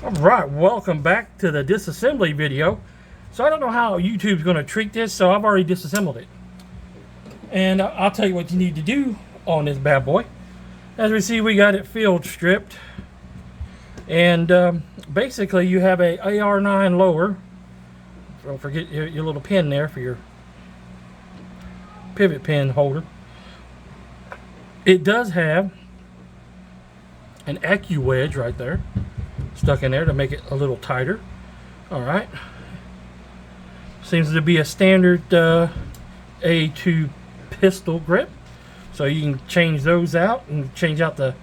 Alright, welcome back to the disassembly video. So I don't know how YouTube's going to treat this, so I've already disassembled it. And I'll tell you what you need to do on this bad boy. As we see, we got it field stripped. And basically you have a AR9 lower. Don't forget your little pin there for your pivot pin holder. It does have an AccuWedge wedge right there stuck in there to make it a little tighter. Alright, seems to be a standard A2 pistol grip, so you can change those out and change out the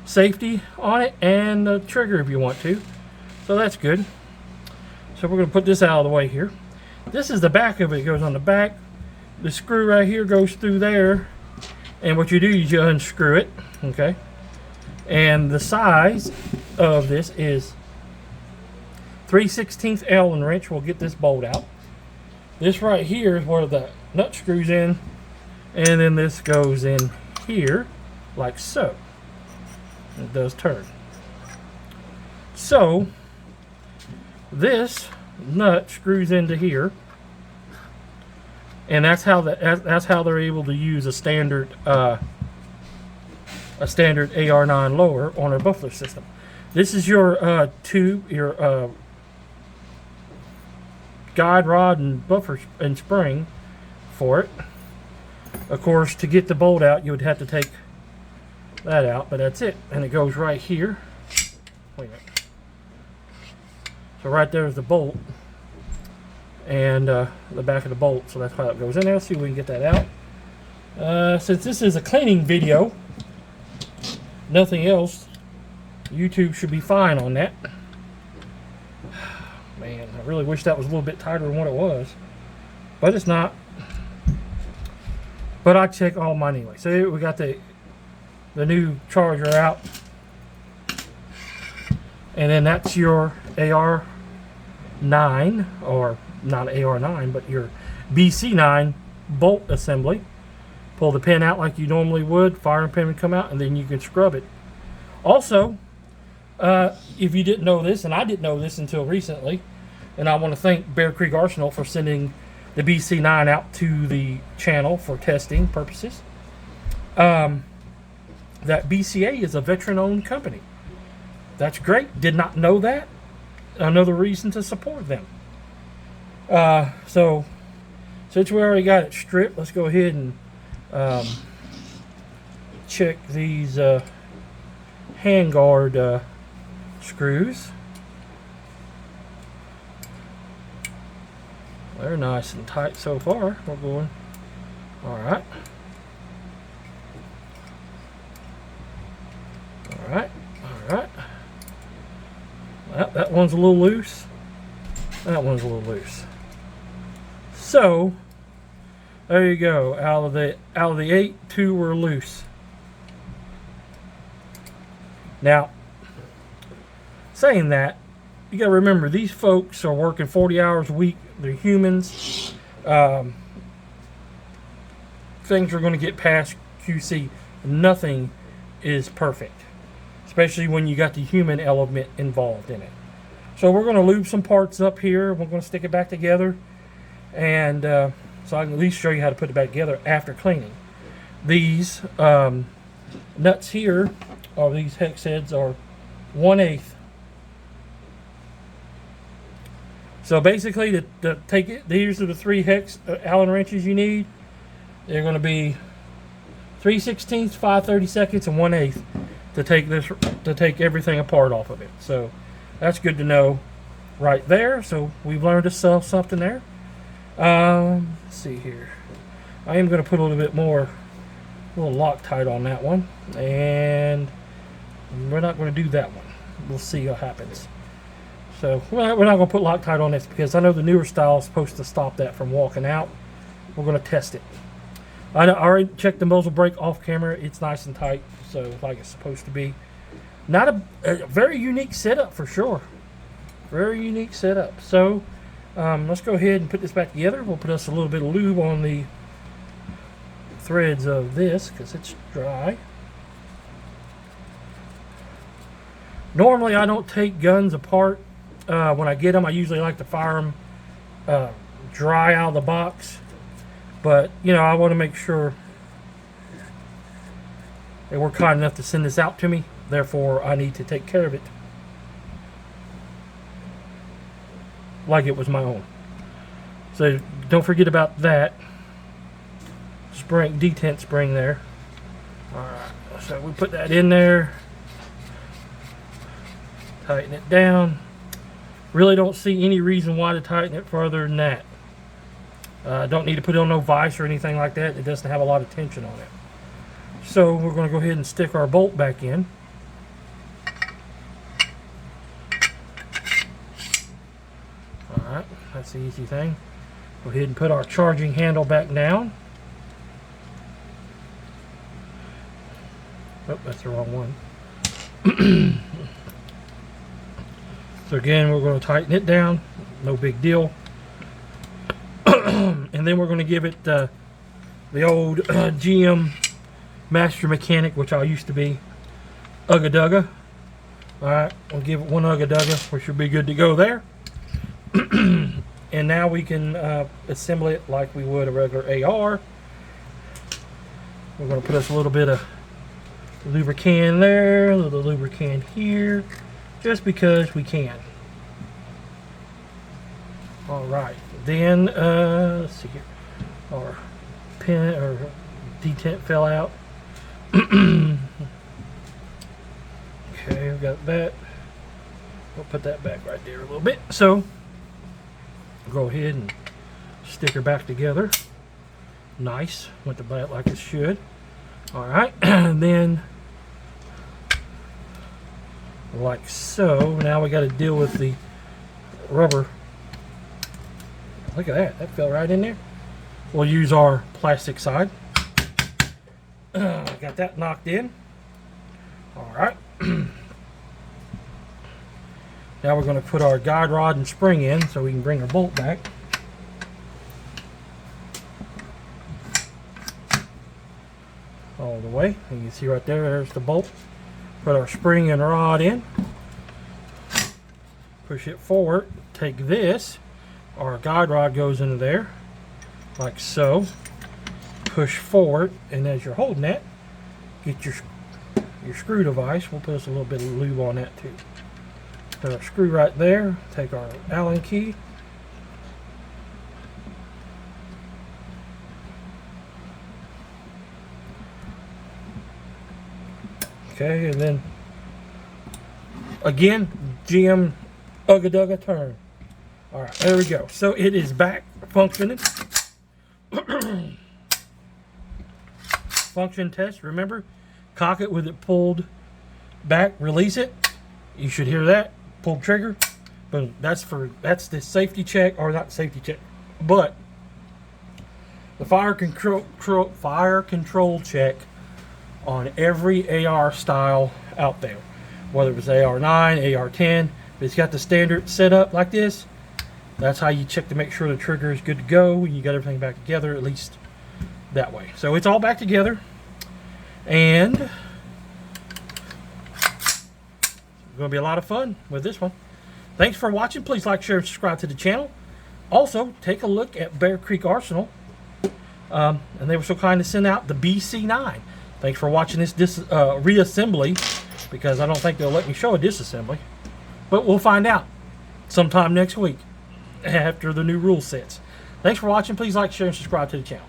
safety on it and the trigger if you want to, so that's good. So we're going to put this out of the way here. This is the back of it. It goes on the back. The screw right here goes through there, and what you do is you unscrew it, okay? And the size of this is 3/16 Allen wrench will get this bolt out. This right here is where the nut screws in, and then this goes in here like so. It does turn. So this nut screws into here, and that's how they're able to use a standard AR9 lower on a muffler system. This is your tube, your guide rod and buffer and spring for it. Of course, to get the bolt out, you would have to take that out, but that's it. And it goes right here. Wait a minute. So right there is the bolt and the back of the bolt. So that's how it goes in there. Let's see if we can get that out. Since this is a cleaning video, nothing else, YouTube should be fine on that. Man, I really wish that was a little bit tighter than what it was, but it's not. But I check all mine anyway. So we got the new charger out, and then that's your AR9, or not AR9, but your BC9 bolt assembly. Pull the pin out like you normally would, firing pin would come out, and then you can scrub it. Also, if you didn't know this, and I didn't know this until recently, and I want to thank Bear Creek Arsenal for sending the BC9 out to the channel for testing purposes. That BCA is a veteran-owned company. That's great. Did not know that. Another reason to support them. So, since we already got it stripped, let's go ahead and check these handguard screws. They're nice and tight so far. We're going alright. Alright, alright. That one's a little loose. That one's a little loose. So there you go. Out of the 8, 2 were loose. Now, saying that, you got to remember, these folks are working 40 hours a week. They're humans. Things are going to get past QC. Nothing is perfect, especially when you got the human element involved in it. So we're going to lube some parts up here. We're going to stick it back together, and so I can at least show you how to put it back together after cleaning. These nuts here, or these hex heads, are 1/8. So basically, to take it, these are the 3 hex Allen wrenches you need. They're going to be 3/16, 5/32, and 1/8 to take everything apart off of it. So that's good to know right there. So we've learned to sell something there. Let's see here. I am going to put a little bit more, a little Loctite on that one, and we're not going to do that one. We'll see what happens. So we're not going to put Loctite on this because I know the newer style is supposed to stop that from walking out. We're going to test it. I already checked the muzzle brake off camera. It's nice and tight, so like it's supposed to be. Not a very unique setup for sure. Very unique setup. So let's go ahead and put this back together. We'll put us a little bit of lube on the threads of this because it's dry. Normally I don't take guns apart when I get them. I usually like to fire them dry out of the box, but you know, I want to make sure they were kind enough to send this out to me, therefore I need to take care of it like it was my own. So don't forget about that spring, detent spring there. Alright, so we put that in there, tighten it down. Really don't see any reason why to tighten it further than that. Don't need to put on no vise or anything like that. It doesn't have a lot of tension on it. So we're going to go ahead and stick our bolt back in. Alright, that's the easy thing. Go ahead and put our charging handle back down. Oh, that's the wrong one. So again, we're going to tighten it down. No big deal. And then we're going to give it the old GM Master Mechanic, which I used to be, Ugga Dugga. Alright, we'll give it one Ugga Dugga. We should be good to go there. And now we can assemble it like we would a regular AR. We're going to put us a little bit of lubricant there, a little lubricant here, just because we can. Alright, then let's see here. Our pin or detent fell out. Okay, we got that. We'll put that back right there a little bit. So go ahead and stick her back together. Nice, went to butt like it should. Alright, and then like so. Now we got to deal with the rubber. Look at that, that fell right in there. We'll use our plastic side. Got that knocked in. Alright. Now we're going to put our guide rod and spring in so we can bring our bolt back. All the way. You can see right there, there's the bolt. Put our spring and rod in. Push it forward. Take this. Our guide rod goes into there. Like so. Push forward. And as you're holding that, get your screw device. We'll put us a little bit of lube on that too. Put our screw right there. Take our Allen key. Okay, and then again, GM Ugga Dugga turn. Alright, there we go. So it is back functioning. Function test, remember? Cock it with it pulled back, release it. You should hear that. Pull trigger. Boom. That's the safety check, or not safety check, but the fire control check on every AR style out there. Whether it was AR-9, AR-10, if it's got the standard setup like this, that's how you check to make sure the trigger is good to go and you got everything back together, at least that way. So it's all back together, and it's going to be a lot of fun with this one. Thanks for watching. Please like, share, and subscribe to the channel. Also, take a look at Bear Creek Arsenal. And they were so kind to send out the BC9. Thanks for watching this reassembly, because I don't think they'll let me show a disassembly. But we'll find out sometime next week after the new rule sets. Thanks for watching. Please like, share, and subscribe to the channel.